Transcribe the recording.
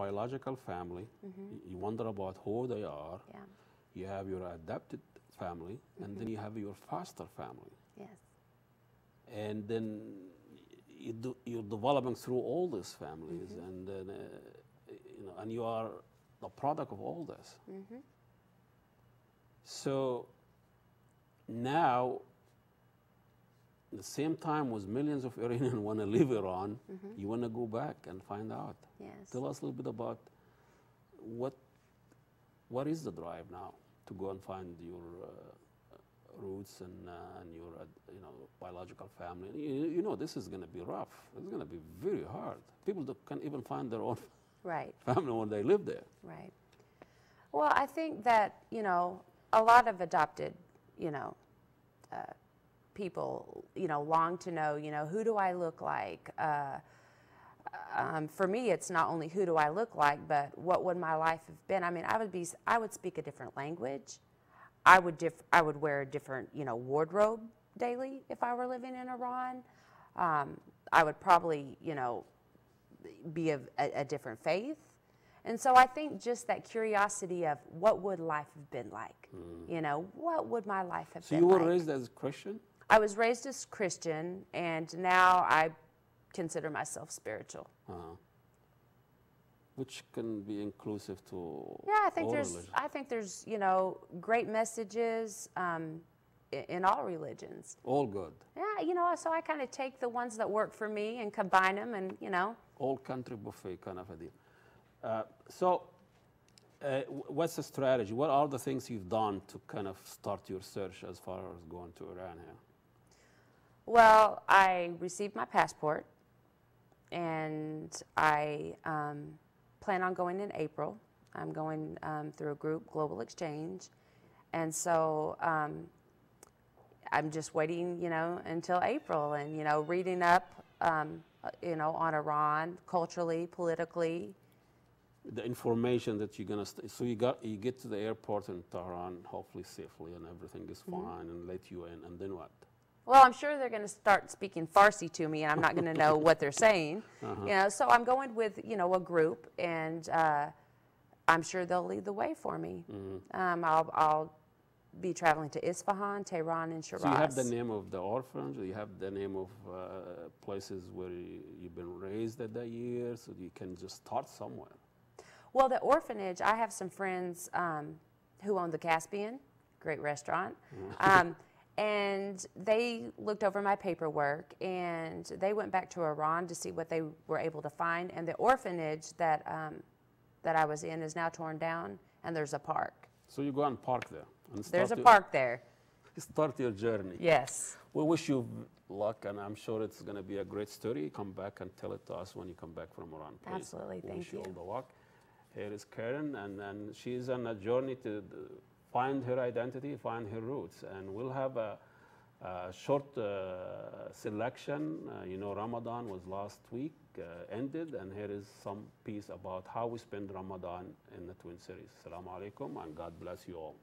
biological family. You wonder about who they are. Yeah. You have your adopted family, and then you have your foster family. Yes. And then you're developing through all these families, and then and you are the product of all this. So now, at the same time, with millions of Iranians want to leave Iran, you want to go back and find out. Yes. Tell us a little bit about what is the drive now to go and find your roots and your biological family. You know this is going to be rough. It's going to be very hard. People can't even find their own Right. family when they live there. Right. Well, I think that, a lot of adopted, people, long to know, who do I look like? For me, it's not only who do I look like, but what would my life have been? I mean, I would speak a different language. I would wear a different, wardrobe daily if I were living in Iran. I would probably, be of a different faith. And so I think just that curiosity of what would life have been like? What would my life have So been like? you were raised as a Christian? I was raised as Christian, and now I consider myself spiritual. Which can be inclusive to Yeah, I think all there's, religions. I think there's, great messages in all religions. All good. Yeah, so I kind of take the ones that work for me and combine them, and All country buffet kind of a deal. What's the strategy? What are the things you've done to kind of start your search as far as going to Iran here? Well, I received my passport, and I plan on going in April. I'm going through a group, Global Exchange, and so I'm just waiting, until April, and reading up, on Iran culturally, politically. The information that you're gonna so you get to the airport in Tehran hopefully safely and everything is fine and let you in, and then what? Well, I'm sure they're going to start speaking Farsi to me, and I'm not going to know what they're saying. So I'm going with, a group, and I'm sure they'll lead the way for me. I'll be traveling to Isfahan, Tehran, and Shiraz. So you have the name of the orphanage, you have the name of places where you've been raised at that year, so you can just start somewhere. Well, the orphanage, I have some friends who own the Caspian, great restaurant. And they looked over my paperwork, and they went back to Iran to see what they were able to find. And the orphanage that I was in is now torn down, and there's a park. So you go and park there. And There's a park there. Start your journey. Yes. We wish you luck, and I'm sure it's going to be a great story. Come back and tell it to us when you come back from Iran, please. Absolutely, thank wish you you. all the luck. Here is Karen, and she's on a journey to find her identity, find her roots, and we'll have a short selection. Ramadan was last week, ended, and here is some piece about how we spend Ramadan in the Twin Cities. Assalamu alaikum, and God bless you all.